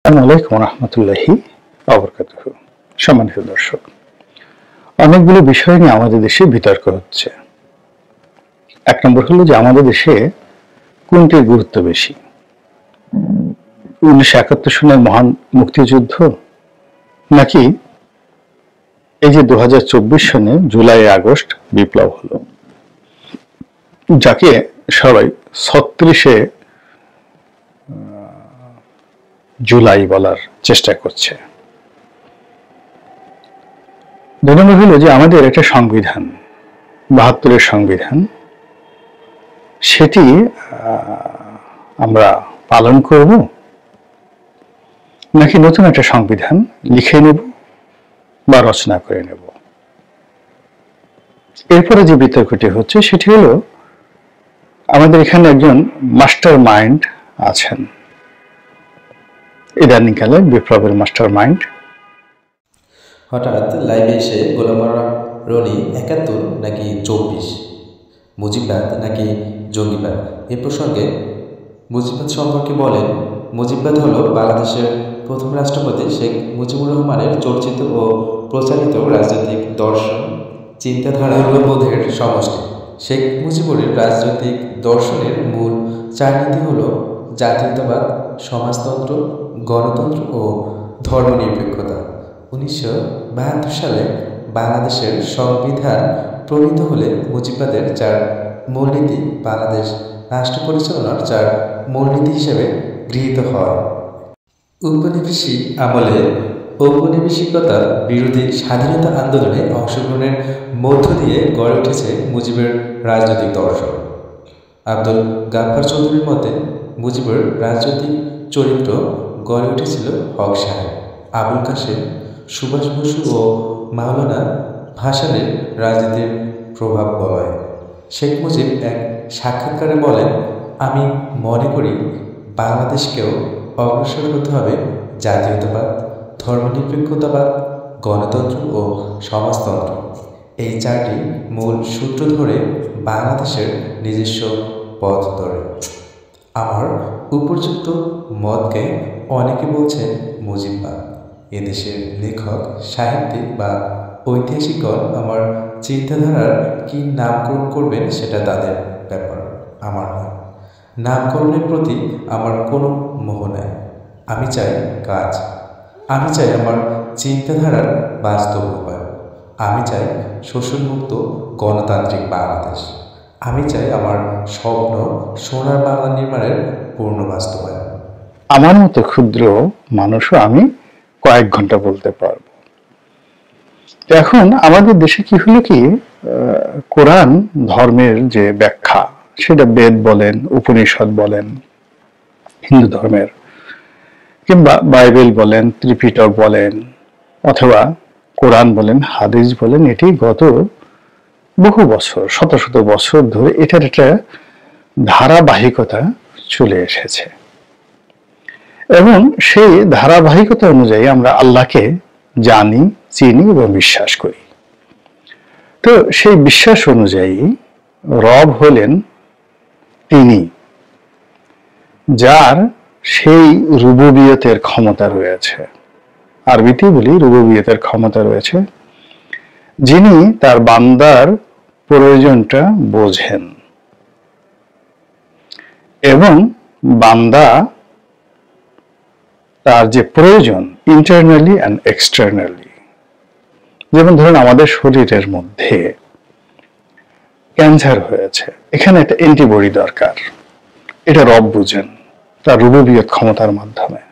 আসসালামু আলাইকুম রহমতুল্লাহি ওয়া সম্মানিত দর্শক, অনেকগুলো বিষয় নিয়ে আমাদের দেশে বিতর্ক হচ্ছে। এক নম্বর হলো যে আমাদের দেশে কোনটির গুরুত্ব বেশি, 1971 সনের মহান মুক্তিযুদ্ধ নাকি এই যে 2024 সনে জুলাই আগস্ট বিপ্লব হলো, যাকে সবাই 36 জুলাই বলার চেষ্টা করছে। দুই নম্বর হলো যে আমাদের একটা সংবিধান, 72-এর সংবিধান, সেটি আমরা পালন করব নাকি নতুন একটা সংবিধান লিখে নেব বা রচনা করে নেব। এরপরে যে বিতর্কটি হচ্ছে সেটি হলো আমাদের এখানে একজন মাস্টার মাইন্ড আছেন, ইদানিংকালে বিপ্লবের মাস্টার মাইন্ড। হঠাৎ লাইভে এসে গোলামারা রনি 71 নাকি 24, মুজিববাদ নাকি জঙ্গিবাদ, এ প্রসঙ্গে মুজিববাদ সম্পর্কে বলেন, মুজিববাদ হল বাংলাদেশের প্রথম রাষ্ট্রপতি শেখ মুজিবুর রহমানের চর্চিত ও প্রচারিত রাজনৈতিক দর্শন, চিন্তাধারা, মূল্যবোধের সমষ্টি। শেখ মুজিবুরের রাজনৈতিক দর্শনের মূল চারনীতি হল জাতীয়তাবাদ, সমাজতন্ত্র, গণতন্ত্র ও ধর্মনিরপেক্ষতা। 1972 সালে বাংলাদেশের সংবিধান প্রণীত হলে মুজিববাদের 4 মূলনীতি বাংলাদেশ রাষ্ট্র পরিচালনার 4 মূলনীতি হিসেবে গৃহীত হয়। উপনিবেশিক আমলে ঔপনিবেশিকতা বিরোধী স্বাধীনতা আন্দোলনে অংশগ্রহণের মধ্য দিয়ে গড়ে উঠেছে মুজিবের রাজনৈতিক দর্শন। আব্দুল গাফফার চৌধুরীর মতে মুজিবের রাজনৈতিক চরিত্র গড়ে উঠেছিল হক সাহেব, আবুল কাসেম, সুভাষ বসু ও মাওলানা ভাসানের রাজনীতির প্রভাব বলয়। শেখ মুজিব এক সাক্ষাৎকারে বলেন, আমি মনে করি বাংলাদেশকেও অগ্রসর হতে হবে জাতীয়তাবাদ, ধর্মনিরপেক্ষতাবাদ, গণতন্ত্র ও সমাজতন্ত্র, এই 4টি মূল সূত্র ধরে বাংলাদেশের নিজস্ব পথ ধরে। আমার উপর্যুক্ত মতকে অনেকে বলছেন মুজিববাদ। এদেশের লেখক, সাহিত্যিক বা ঐতিহাসিকগণ আমার চিন্তাধারার কি নামকরণ করবেন সেটা তাদের ব্যাপার, আমার নয়। নামকরণের প্রতি আমার কোনো মোহ নাই। আমি চাই কাজ, আমি চাই আমার চিন্তাধারার বাস্তব রূপায়ণ, আমি চাই শোষণমুক্ত গণতান্ত্রিক বাংলাদেশ, আমি চাই আমার স্বপ্ন সোনার বাংলা নির্মাণের পূর্ণ বাস্তবায়ন। আমার মতো ক্ষুদ্র মানুষও আমি কয়েক ঘন্টা বলতে পারবো। এখন আমাদের দেশে কি হলো কি, কোরআন ধর্মের যে ব্যাখ্যা, সেটা বেদ বলেন, উপনিষদ বলেন হিন্দু ধর্মের, কিংবা বাইবেল বলেন, ত্রিপিটক বলেন, অথবা কোরআন বলেন, হাদিস বলেন, এটি গত বহু বছর, শত শত বছর ধরে এটার একটা ধারাবাহিকতা চলে এসেছে এবং সেই ধারাবাহিকতা অনুযায়ী আমরা আল্লাহকে জানি, চিনি এবং বিশ্বাস করি। তো সেই বিশ্বাস অনুযায়ী রব হলেন তিনি, যার সেই রুবুবিয়তের ক্ষমতা রয়েছে, আরবিতে বলি রুবুবিয়তের ক্ষমতা রয়েছে, যিনি তার বান্দার প্রয়োজনটা বোঝেন এবং বান্দা তার যে প্রয়োজন ইন্টারনালি অ্যান্ড এক্সটার্নালি, যেমন ধরুন আমাদের শরীরের মধ্যে ক্যান্সার হয়েছে, এখানে একটা অ্যান্টিবডি দরকার, এটা রব বুঝেন তার রুবুবিয়ত ক্ষমতার মাধ্যমে।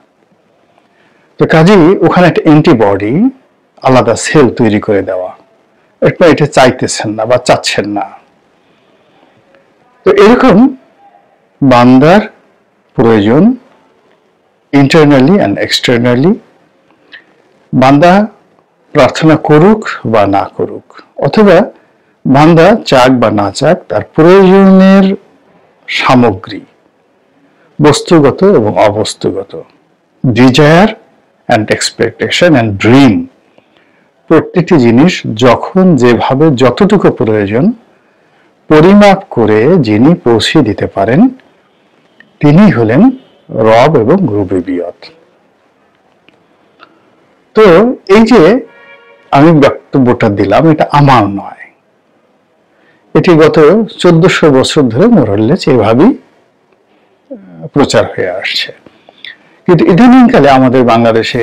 তো কাজেই ওখানে একটা অ্যান্টিবডি, আলাদা সেল তৈরি করে দেওয়া, এটা চাইতেছেন না বা চাচ্ছেন না। তো এরকম বান্দার প্রয়োজন ইন্টারনালি অ্যান্ড এক্সটার্নালি, বান্দা প্রার্থনা করুক বা না করুক, অথবা বান্দা চাক বা না চাক, তার প্রয়োজনের সামগ্রী বস্তুগত এবং অবস্তুগত, desire and expectation and dream, প্রত্যেকটি জিনিস যখন যেভাবে যতটুকু প্রয়োজন পরিমাপ করে যিনি পৌঁছে দিতে পারেন, তিনি হলেন রব এবং রুবুবিয়ত। তো এই যে আমি বক্তব্যটা দিলাম, এটা আমার নয়, এটি গত 1400 বছর ধরে মোরাল্লেস এভাবেই প্রচার হয়ে আসছে। কিন্তু ইদানিংকালে আমাদের বাংলাদেশে